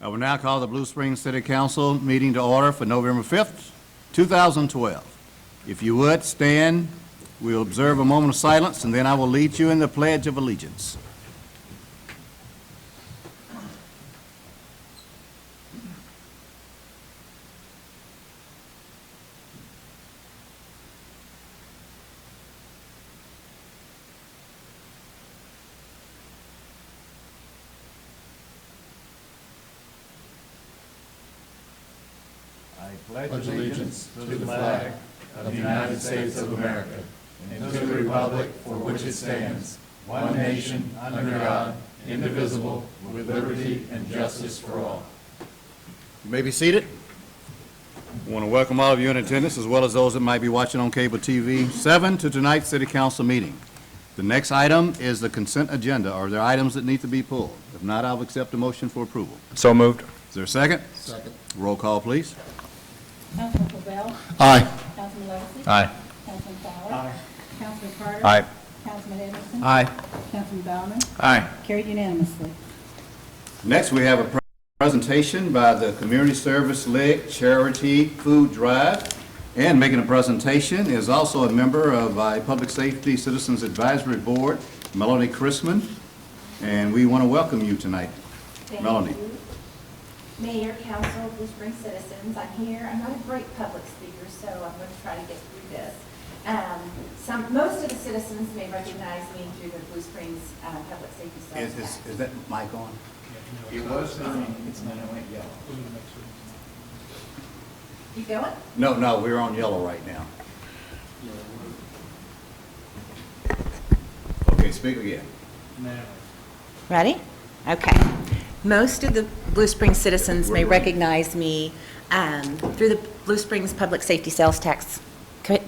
I will now call the Blue Springs City Council meeting to order for November 5th, 2012. If you would, stand. We'll observe a moment of silence, and then I will lead you in the Pledge of Allegiance. I pledge allegiance to the flag of the United States of America and to the republic for which it stands, one nation, under God, indivisible, with liberty and justice for all. You may be seated. I want to welcome all of you in attendance, as well as those that might be watching on cable TV. 7 to tonight's City Council meeting. The next item is the consent agenda. Are there items that need to be pulled? If not, I'll accept a motion for approval. So moved. Is there a second? Second. Roll call, please. Councilman Cobell? Aye. Councilman Levesey? Aye. Councilman Fowler? Councilman Carter? Aye. Councilman Edmondson? Aye. Councilman Baumann? Aye. Carried unanimously. Next, we have a presentation by the Community Service League Charity Food Drive. And making a presentation is also a member of our Public Safety Citizens Advisory Board, Melanie Chrisman. And we want to welcome you tonight, Melanie. Thank you. Mayor, Council, Blue Springs citizens, I'm here. I'm not a great public speaker, so I'm going to try to get through this. Most of the citizens may recognize me through the Blue Springs Public Safety Sales Tax. Is that mic on? It was turning, it's now went yellow. You going? No, we're on yellow right now. Okay, speak again. Ready? Okay. Most of the Blue Springs citizens may recognize me through the Blue Springs Public Safety Sales Tax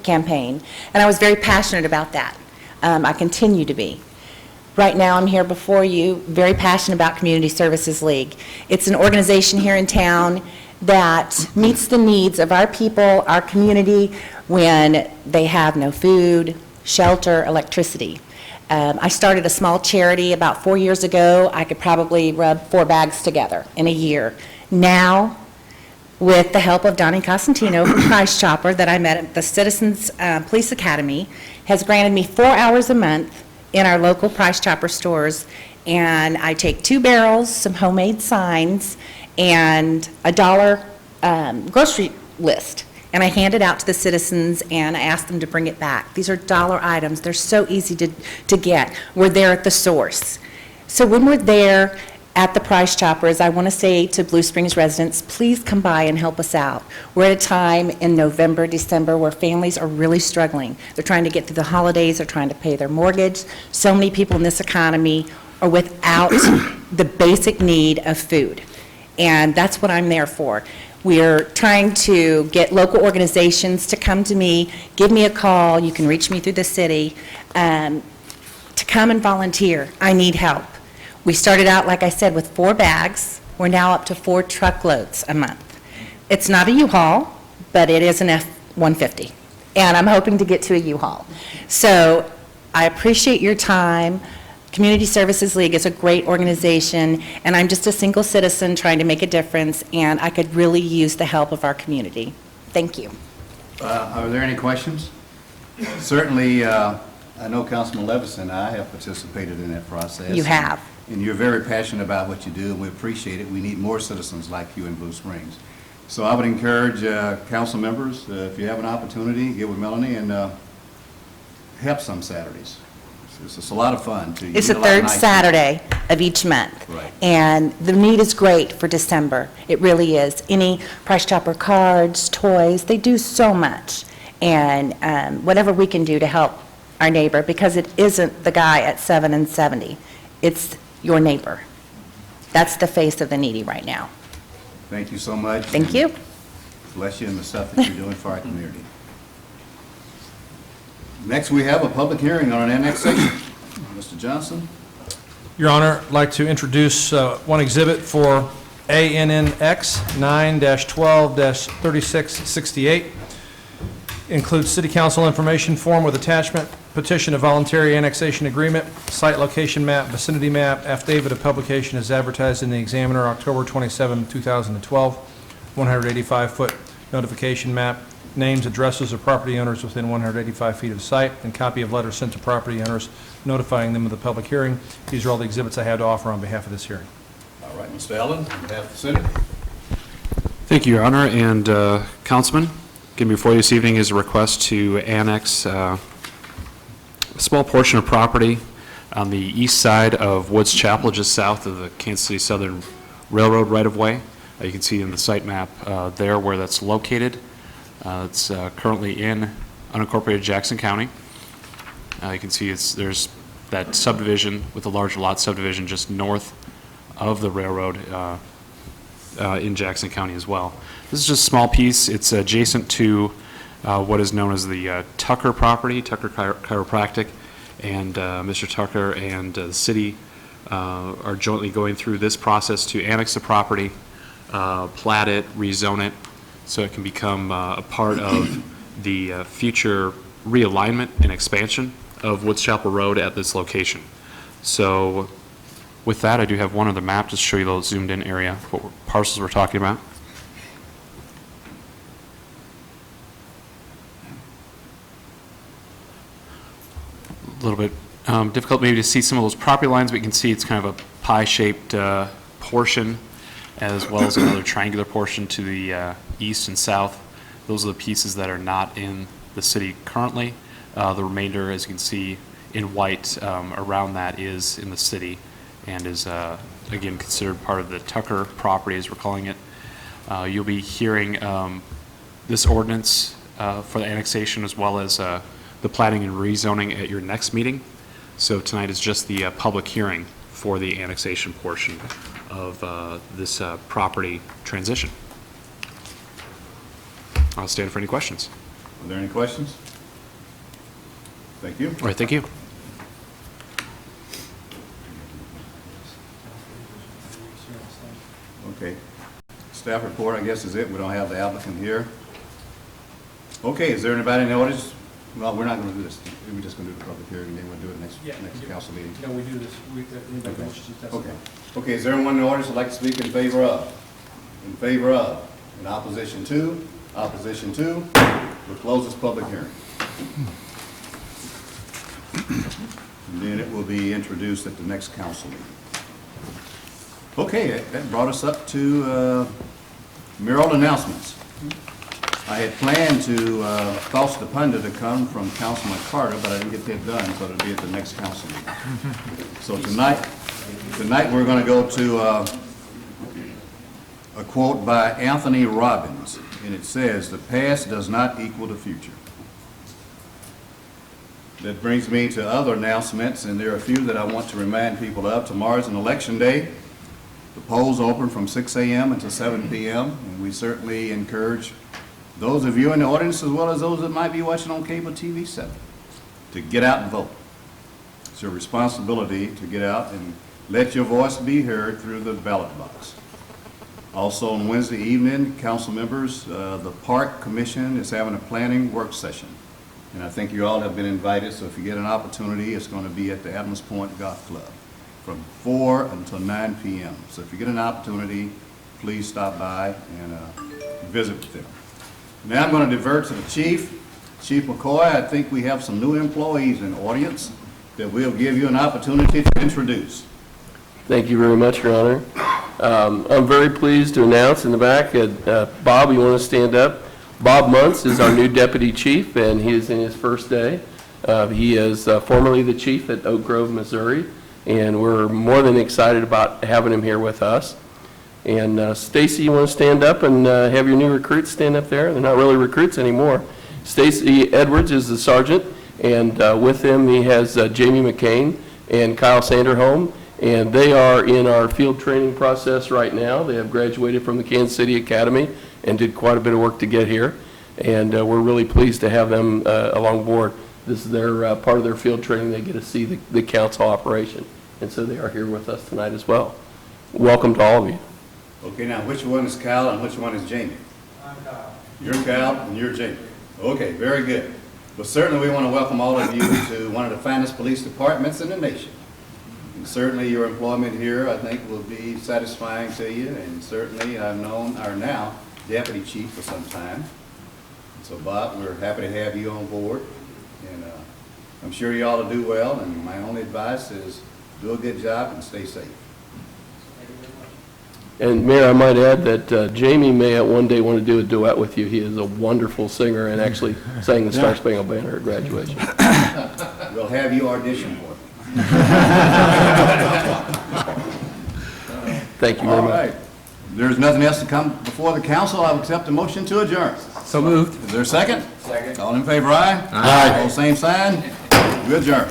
campaign, and I was very passionate about that. I continue to be. Right now, I'm here before you, very passionate about Community Services League. It's an organization here in town that meets the needs of our people, our community, when they have no food, shelter, electricity. I started a small charity about 4 years ago. I could probably rub 4 bags together in a year. Now, with the help of Donnie Cosentino from Price Chopper that I met at the Citizens Police Academy, has granted me 4 hours a month in our local Price Chopper stores, and I take 2 barrels, some homemade signs, and a $1 grocery list. And I hand it out to the citizens, and I ask them to bring it back. These are dollar items. They're so easy to get. We're there at the source. So when we're there at the Price Choppers, I want to say to Blue Springs residents, please come by and help us out. We're at a time in November, December, where families are really struggling. They're trying to get through the holidays. They're trying to pay their mortgage. So many people in this economy are without the basic need of food. And that's what I'm there for. We're trying to get local organizations to come to me, give me a call. You can reach me through the city, to come and volunteer. I need help. We started out, like I said, with 4 bags. We're now up to 4 truckloads a month. It's not a U-Haul, but it is an F-150, and I'm hoping to get to a U-Haul. So I appreciate your time. Community Services League is a great organization, and I'm just a single citizen trying to make a difference, and I could really use the help of our community. Thank you. Are there any questions? Certainly, I know Councilman Levesey and I have participated in that process. You have. And you're very passionate about what you do, and we appreciate it. We need more citizens like you in Blue Springs. So I would encourage council members, if you have an opportunity, get with Melanie and help some Saturdays. It's a lot of fun. It's the 3rd Saturday of each month. Right. And the need is great for December. It really is. Any Price Chopper cards, toys, they do so much. And whatever we can do to help our neighbor, because it isn't the guy at 7 and 70. It's your neighbor. That's the face of the needy right now. Thank you so much. Thank you. Bless you in the stuff that you're doing for our community. Next, we have a public hearing on an annexation. Mr. Johnson. Your Honor, I'd like to introduce one exhibit for ANNX 9-12-3668. Includes City Council information form with attachment petition of voluntary annexation agreement, site location map, vicinity map, affidavit of publication is advertised in the Examiner October 27, 2012, 185-foot notification map, names, addresses of property owners within 185 feet of the site, and copy of letters sent to property owners notifying them of the public hearing. These are all the exhibits I have to offer on behalf of this hearing. All right, Mr. Allen, on behalf of the Senate. Thank you, Your Honor, and Councilman. Again, before you this evening is a request to annex a small portion of property on the east side of Woods Chapel, just south of the Kansas City Southern Railroad right-of-way. You can see in the site map there where that's located. It's currently in unincorporated Jackson County. You can see there's that subdivision with the larger lot subdivision just north of the railroad in Jackson County as well. This is just a small piece. It's adjacent to what is known as the Tucker property, Tucker Chiropractic, and Mr. Tucker and the city are jointly going through this process to annex the property, plat it, rezone it, so it can become a part of the future realignment and expansion of Woods Chapel Road at this location. So with that, I do have one other map just to show you the zoomed in area, what parcels we're talking about. A little bit difficult maybe to see some of those property lines, but you can see it's kind of a pie-shaped portion, as well as another triangular portion to the east and south. Those are the pieces that are not in the city currently. The remainder, as you can see in white around that, is in the city and is, again, considered part of the Tucker property, as we're calling it. You'll be hearing this ordinance for the annexation as well as the platting and rezoning at your next meeting. So tonight is just the public hearing for the annexation portion of this property transition. I'll stand for any questions. Are there any questions? Thank you. All right, thank you. Okay. Staff report, I guess, is it. We don't have the applicant here. Okay, is there anybody in the audience? Well, we're not going to do this. We're just going to do the public hearing, and then we'll do it next council meeting. No, we do this, Okay. Okay, is there anyone in the audience who'd like to speak in favor of? In favor of? In opposition to? Opposition to? We'll close this public hearing. And then it will be introduced at the next council meeting. Okay, that brought us up to mayoral announcements. I had planned to toss the punta to come from Councilman Carter, but I didn't get that done, so it'll be at the next council meeting. So tonight we're going to go to a quote by Anthony Robbins, and it says, "The past does not equal the future." That brings me to other announcements, and there are a few that I want to remind people of. Tomorrow's an election day. The polls open from 6 a.m. until 7 p.m., and we certainly encourage those of you in the audience, as well as those that might be watching on cable TV 7, to get out and vote. It's your responsibility to get out and let your voice be heard through the ballot box. Also on Wednesday evening, council members, the Park Commission is having a planning work session. And I think you all have been invited, so if you get an opportunity, it's going to be at the Adams Point Golf Club from 4 until 9 p.m. So if you get an opportunity, please stop by and visit with them. Now I'm going to divert to the Chief. Chief McCoy, I think we have some new employees in the audience that we'll give you an opportunity to introduce. Thank you very much, Your Honor. I'm very pleased to announce in the back, Bob, you want to stand up? Bob Muntz is our new Deputy Chief, and he is in his first day. He is formerly the Chief at Oak Grove, Missouri, and we're more than excited about having him here with us. And Stacy, you want to stand up and have your new recruits stand up there? They're not really recruits anymore. Stacy Edwards is the sergeant, and with him he has Jamie McCain and Kyle Sanderholm, and they are in our field training process right now. They have graduated from the Kansas City Academy and did quite a bit of work to get here, and we're really pleased to have them along board. This is their part of their field training. They get to see the council operation, and so they are here with us tonight as well. Welcome to all of you. Okay, now which one is Kyle and which one is Jamie? I'm Kyle. You're Kyle and you're Jamie. Okay, very good. But certainly, we want to welcome all of you to one of the finest police departments in the nation. And certainly, your employment here, I think, will be satisfying to you, and certainly, I've known our now deputy chief for some time. So Bob, we're happy to have you on board, and I'm sure you all will do well, and my only advice is do a good job and stay safe. And Mayor, I might add that Jamie may one day want to do a duet with you. He is a wonderful singer and actually sang the Star Spangled Banner at graduation. We'll have you audition for it. Thank you very All much. right. If there's nothing else to come before the council, I will accept a motion to adjourn. So moved. Is there a second? Second. All in favor, aye? Aye. All same sign? We adjourn.